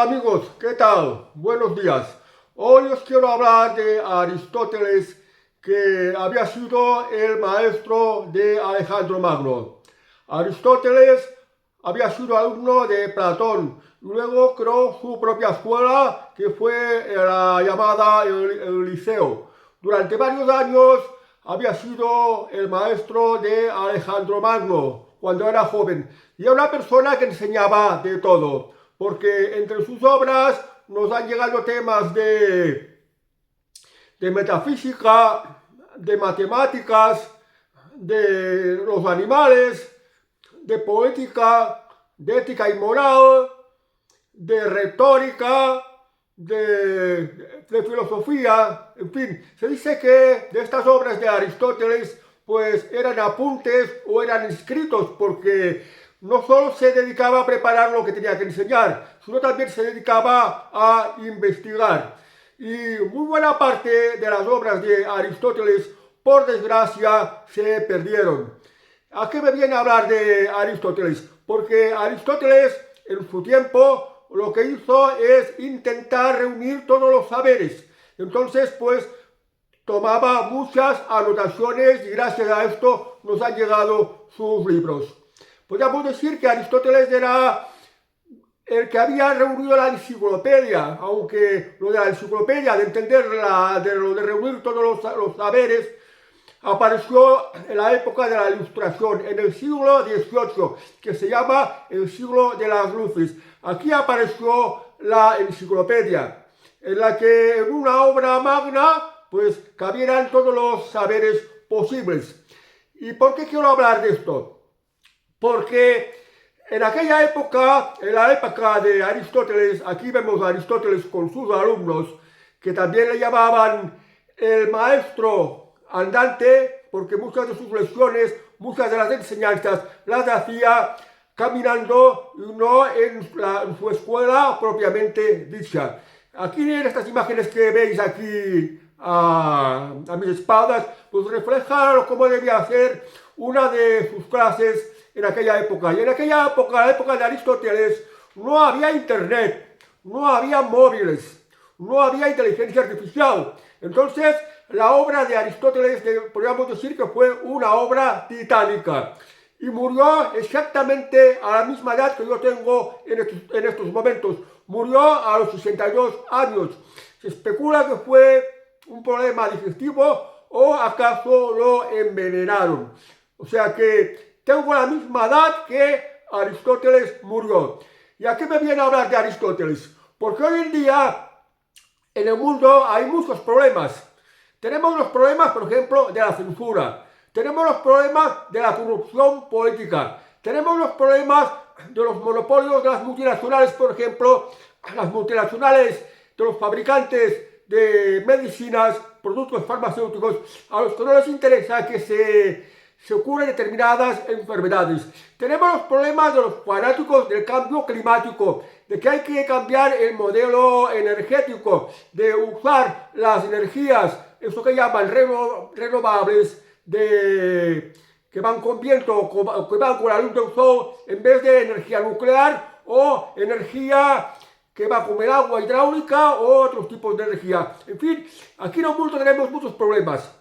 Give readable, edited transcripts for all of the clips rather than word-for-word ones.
Hola amigos, ¿qué tal? Buenos días. Hoy os quiero hablar de Aristóteles, que había sido el maestro de Alejandro Magno. Aristóteles había sido alumno de Platón y luego creó su propia escuela, que fue la llamada el Liceo. Durante varios años había sido el maestro de Alejandro Magno cuando era joven y era una persona que enseñaba de todo, porque entre sus obras nos han llegado temas de metafísica, de matemáticas, de los animales, de poética, de ética y moral, de retórica, de filosofía, en fin. Se dice que de estas obras de Aristóteles pues eran apuntes o eran escritos, porque no solo se dedicaba a preparar lo que tenía que enseñar, sino también se dedicaba a investigar. Y muy buena parte de las obras de Aristóteles, por desgracia, se perdieron. ¿A qué me viene a hablar de Aristóteles? Porque Aristóteles, en su tiempo, lo que hizo es intentar reunir todos los saberes. Entonces, pues, tomaba muchas anotaciones y gracias a esto nos han llegado sus libros. Podríamos decir que Aristóteles era el que había reunido la enciclopedia, aunque lo de la enciclopedia, de entenderla, de lo de reunir todos los saberes, apareció en la época de la Ilustración, en el siglo XVIII, que se llama el siglo de las luces. Aquí apareció la enciclopedia, en la que en una obra magna pues cabieran todos los saberes posibles. ¿Y por qué quiero hablar de esto? Porque en aquella época, en la época de Aristóteles, aquí vemos a Aristóteles con sus alumnos, que también le llamaban el maestro andante, porque muchas de sus lecciones, muchas de las enseñanzas las hacía caminando y no en su escuela propiamente dicha. Aquí en estas imágenes que veis aquí a mis espaldas, pues reflejan cómo debía ser una de sus clases en aquella época. Y en aquella época, la época de Aristóteles, no había internet, no había móviles, no había inteligencia artificial. Entonces, la obra de Aristóteles, podríamos decir que fue una obra titánica. Y murió exactamente a la misma edad que yo tengo en estos momentos. Murió a los 62 años. Se especula que fue un problema digestivo o acaso lo envenenaron. O sea que tengo la misma edad que Aristóteles murió. ¿Y a qué me viene a hablar de Aristóteles? Porque hoy en día en el mundo hay muchos problemas. Tenemos los problemas, por ejemplo, de la censura. Tenemos los problemas de la corrupción política. Tenemos los problemas de los monopolios de las multinacionales, por ejemplo, las multinacionales de los fabricantes de medicinas, productos farmacéuticos, a los que no les interesa que se curen determinadas enfermedades. Tenemos los problemas de los fanáticos del cambio climático, de que hay que cambiar el modelo energético, de usar las energías, eso que llaman renovables, que van con viento, que van con la luz del sol, en vez de energía nuclear o energía que va con el agua hidráulica o otros tipos de energía. En fin, aquí en el mundo tenemos muchos problemas.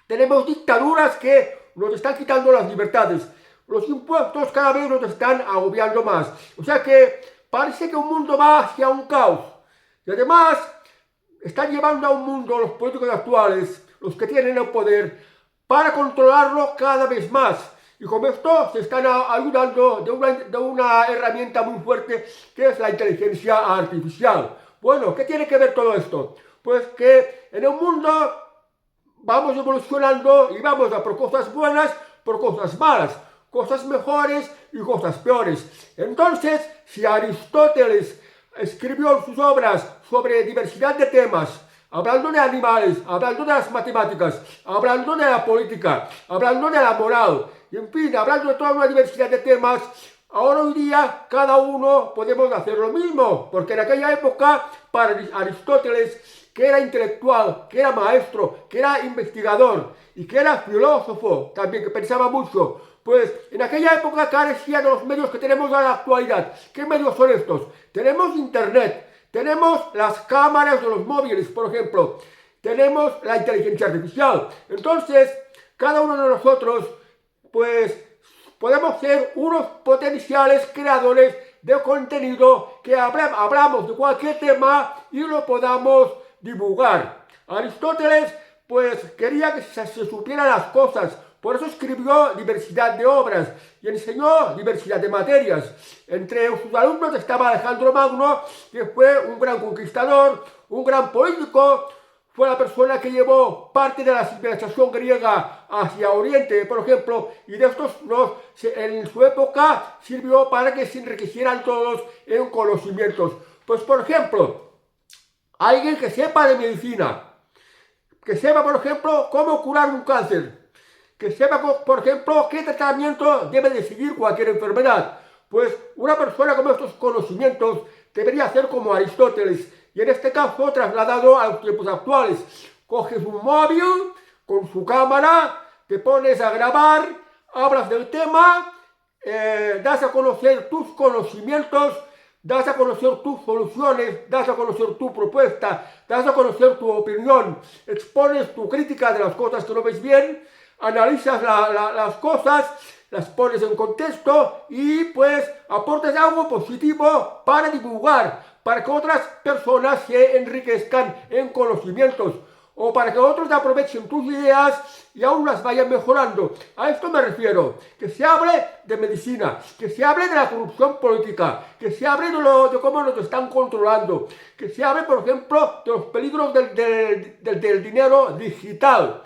Tenemos dictaduras que nos están quitando las libertades. Los impuestos cada vez nos están agobiando más. O sea que parece que un mundo va hacia un caos. Y además están llevando a un mundo los políticos actuales, los que tienen el poder, para controlarlo cada vez más. Y con esto se están ayudando de una herramienta muy fuerte que es la inteligencia artificial. Bueno, ¿qué tiene que ver todo esto? Pues que en el mundo vamos evolucionando y vamos a por cosas buenas, por cosas malas, cosas mejores y cosas peores. Entonces, si Aristóteles escribió en sus obras sobre diversidad de temas, hablando de animales, hablando de las matemáticas, hablando de la política, hablando de la moral, y en fin, hablando de toda una diversidad de temas, ahora hoy día cada uno podemos hacer lo mismo, porque en aquella época para Aristóteles, que era intelectual, que era maestro, que era investigador y que era filósofo, también que pensaba mucho, Pues en aquella época carecía de los medios que tenemos en la actualidad. ¿Qué medios son estos? Tenemos internet, tenemos las cámaras de los móviles, por ejemplo, tenemos la inteligencia artificial. Entonces, cada uno de nosotros, pues, podemos ser unos potenciales creadores de contenido que hablamos de cualquier tema y lo podamos divulgar. Aristóteles, pues, quería que se supieran las cosas. Por eso escribió diversidad de obras y enseñó diversidad de materias. Entre sus alumnos estaba Alejandro Magno, que fue un gran conquistador, un gran político. Fue la persona que llevó parte de la civilización griega hacia Oriente, por ejemplo, y de estos en su época sirvió para que se enriquecieran todos en conocimientos. Pues, por ejemplo, alguien que sepa de medicina, que sepa, por ejemplo, cómo curar un cáncer, que sepa, por ejemplo, qué tratamiento debe de seguir cualquier enfermedad. Pues una persona con estos conocimientos debería ser como Aristóteles, y en este caso trasladado a los tiempos actuales. Coges un móvil con su cámara, te pones a grabar, hablas del tema, das a conocer tus conocimientos, das a conocer tus soluciones, das a conocer tu propuesta, das a conocer tu opinión, expones tu crítica de las cosas que no ves bien, analizas las cosas, las pones en contexto y pues aportas algo positivo para divulgar, para que otras personas se enriquezcan en conocimientos o para que otros aprovechen tus ideas y aún las vayan mejorando. A esto me refiero, que se hable de medicina, que se hable de la corrupción política, que se hable de cómo nos están controlando, que se hable, por ejemplo, de los peligros del dinero digital,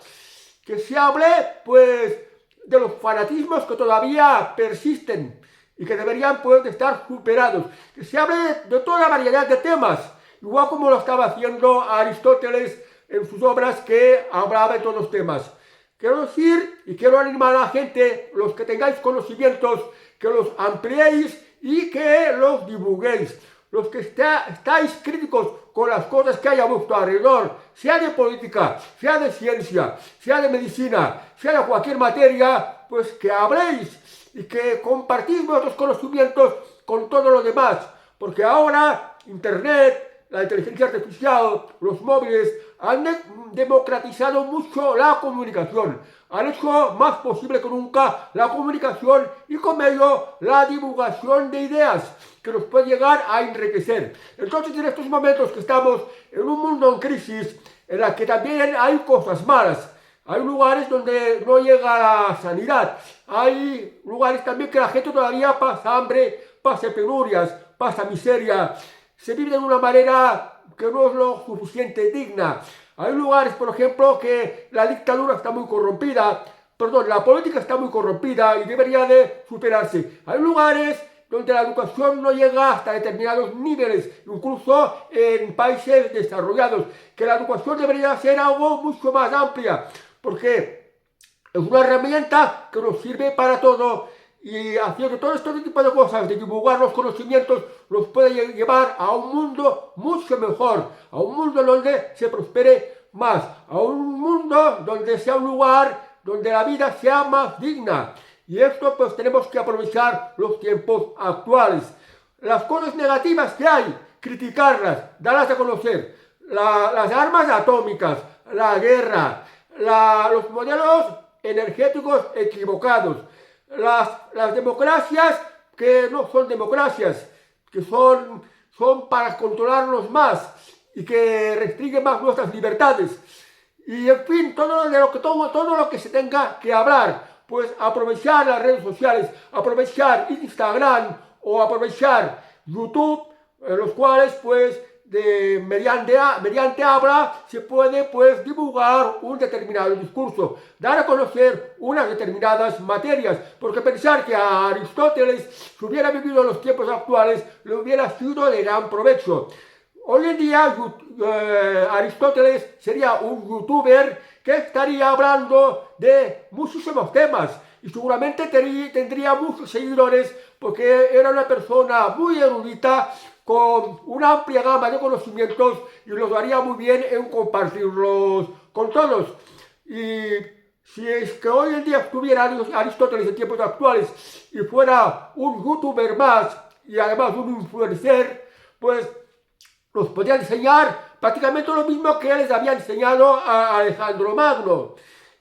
que se hable, pues, de los fanatismos que todavía persisten y que deberían poder estar superados, que se hable de toda variedad de temas, igual como lo estaba haciendo Aristóteles en sus obras que hablaba de todos los temas. Quiero decir y quiero animar a la gente, los que tengáis conocimientos, que los ampliéis y que los divulguéis. Los que estáis críticos con las cosas que hay a vuestro alrededor, sea de política, sea de ciencia, sea de medicina, sea de cualquier materia, pues que habléis y que compartís vuestros conocimientos con todo lo demás. Porque ahora Internet, la inteligencia artificial, los móviles han democratizado mucho la comunicación, han hecho más posible que nunca la comunicación y con ello la divulgación de ideas que nos puede llegar a enriquecer. Entonces, en estos momentos que estamos en un mundo en crisis, en la que también hay cosas malas, hay lugares donde no llega la sanidad, hay lugares también que la gente todavía pasa hambre, pasa penurias, pasa miseria, se vive de una manera que no es lo suficiente digna. Hay lugares, por ejemplo, que la dictadura está muy corrompida, la política está muy corrompida y debería de superarse. Hay lugares donde la educación no llega hasta determinados niveles, incluso en países desarrollados, que la educación debería ser algo mucho más amplia, porque es una herramienta que nos sirve para todo. Y haciendo todo este tipo de cosas, de divulgar los conocimientos, nos puede llevar a un mundo mucho mejor, a un mundo donde se prospere más, a un mundo donde sea un lugar donde la vida sea más digna. Y esto pues tenemos que aprovechar los tiempos actuales. Las cosas negativas que hay, criticarlas, darlas a conocer. Las armas atómicas, la guerra, los modelos energéticos equivocados. Las democracias que no son democracias, que son para controlarnos más y que restringen más nuestras libertades. Y en fin, todo lo que se tenga que hablar, pues aprovechar las redes sociales, aprovechar Instagram o aprovechar YouTube, los cuales pues mediante habla se puede pues divulgar un determinado discurso, dar a conocer unas determinadas materias, porque pensar que a Aristóteles, si hubiera vivido en los tiempos actuales, le hubiera sido de gran provecho. Hoy en día Aristóteles sería un youtuber que estaría hablando de muchísimos temas y seguramente tendría muchos seguidores porque era una persona muy erudita, con una amplia gama de conocimientos y los haría muy bien en compartirlos con todos. Y Si es que hoy en día estuviera Aristóteles en tiempos actuales y fuera un youtuber más y además un influencer, pues nos podía enseñar prácticamente lo mismo que les había enseñado a Alejandro Magno.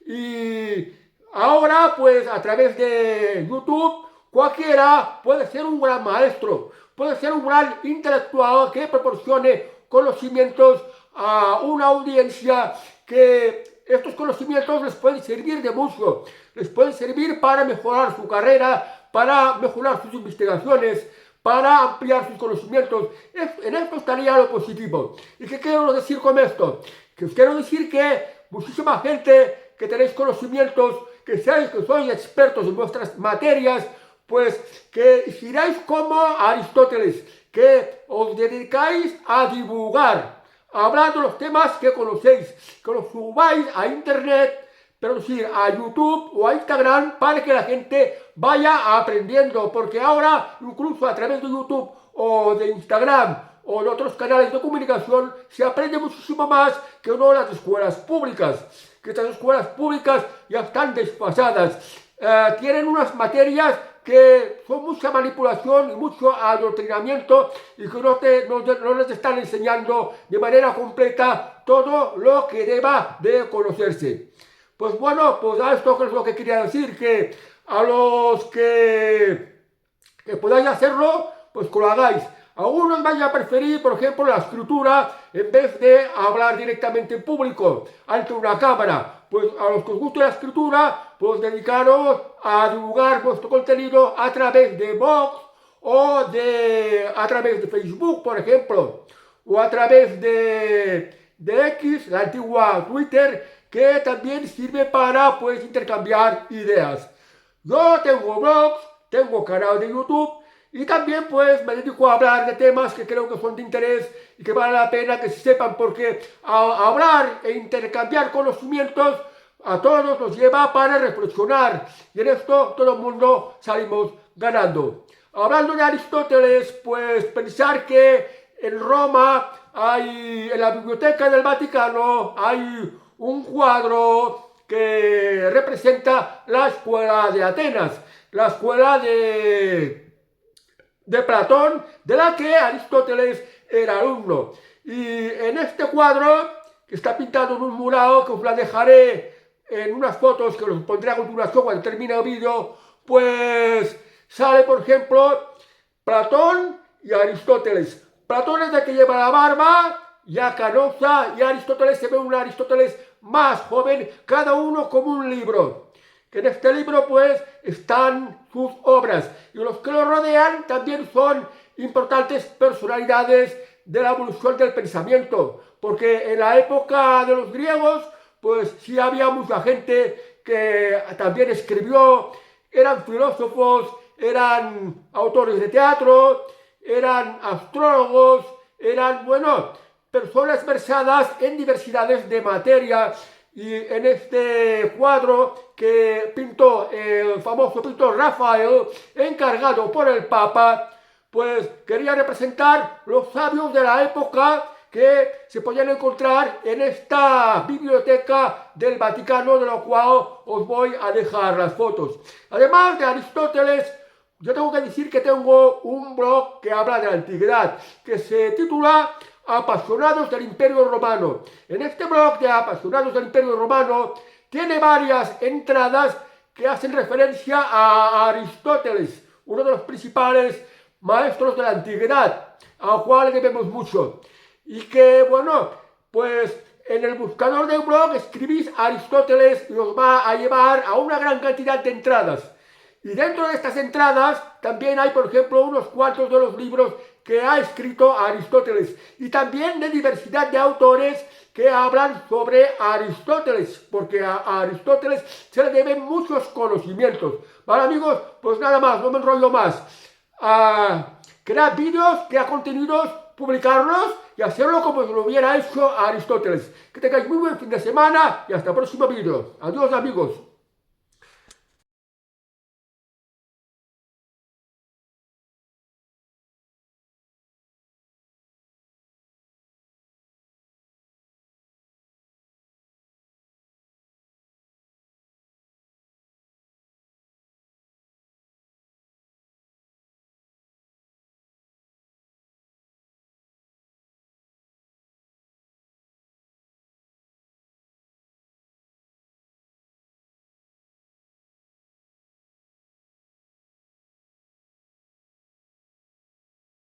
Y ahora, pues a través de YouTube, cualquiera puede ser un gran maestro, puede ser un gran intelectual que proporcione conocimientos a una audiencia que estos conocimientos les pueden servir de mucho, les pueden servir para mejorar su carrera, para mejorar sus investigaciones, para ampliar sus conocimientos. En esto estaría lo positivo. ¿Y qué quiero decir con esto? Que os quiero decir que muchísima gente que tenéis conocimientos, que sois expertos en vuestras materias, pues que giráis como Aristóteles, que os dedicáis a divulgar, hablando de los temas que conocéis, que los subáis a internet, pero decir a YouTube o a Instagram para que la gente vaya aprendiendo, porque ahora incluso a través de YouTube o de Instagram o de otros canales de comunicación se aprende muchísimo más que no en las escuelas públicas, que estas escuelas públicas ya están desfasadas, tienen unas materias que son mucha manipulación y mucho adoctrinamiento y que no les están enseñando de manera completa todo lo que deba de conocerse. Pues bueno, pues a esto es lo que quería decir, que a los que podáis hacerlo, pues que lo hagáis. Algunos vais a preferir, por ejemplo, la escritura en vez de hablar directamente en público, ante una cámara. Pues a los que os guste la escritura, pues dedicaros a divulgar vuestro contenido a través de blogs o a través de Facebook, por ejemplo, o a través de X, la antigua Twitter, que también sirve para pues intercambiar ideas. Yo tengo blogs, tengo canal de YouTube y también pues me dedico a hablar de temas que creo que son de interés y que vale la pena que se sepan, porque a hablar e intercambiar conocimientos a todos nos lleva para reflexionar y en esto todo el mundo salimos ganando. Hablando de Aristóteles, pues pensar que en Roma en la biblioteca del Vaticano hay un cuadro que representa la escuela de Atenas, la escuela de Platón, de la que Aristóteles era alumno. Y en este cuadro, que está pintado en un mural, que os la dejaré en unas fotos que os pondré a continuación cuando termine el vídeo, pues sale, por ejemplo, Platón y Aristóteles. Platón es el que lleva la barba, ya canosa, y Aristóteles se ve un Aristóteles más joven, cada uno como un libro. Que en este libro pues están sus obras y los que lo rodean también son importantes personalidades de la evolución del pensamiento, porque en la época de los griegos pues sí había mucha gente que también escribió, eran filósofos, eran autores de teatro, eran astrólogos, eran, bueno, personas versadas en diversidades de materia. Y en este cuadro que pintó el famoso pintor Rafael, encargado por el Papa, pues quería representar los sabios de la época que se podían encontrar en esta biblioteca del Vaticano, de lo cual os voy a dejar las fotos. Además de Aristóteles, yo tengo que decir que tengo un blog que habla de la antigüedad, que se titula Apasionados del Imperio Romano. En este blog de Apasionados del Imperio Romano tiene varias entradas que hacen referencia a Aristóteles, uno de los principales maestros de la antigüedad, al cual debemos mucho. Y que, bueno, pues en el buscador del blog escribís Aristóteles y os va a llevar a una gran cantidad de entradas. Y dentro de estas entradas también hay, por ejemplo, unos cuantos de los libros que ha escrito Aristóteles y también de diversidad de autores que hablan sobre Aristóteles, porque a Aristóteles se le deben muchos conocimientos. Vale, amigos, pues nada más, no me enrollo más. Crear vídeos, crear contenidos, publicarlos y hacerlo como lo hubiera hecho Aristóteles. Que tengáis muy buen fin de semana y hasta el próximo vídeo. Adiós, amigos.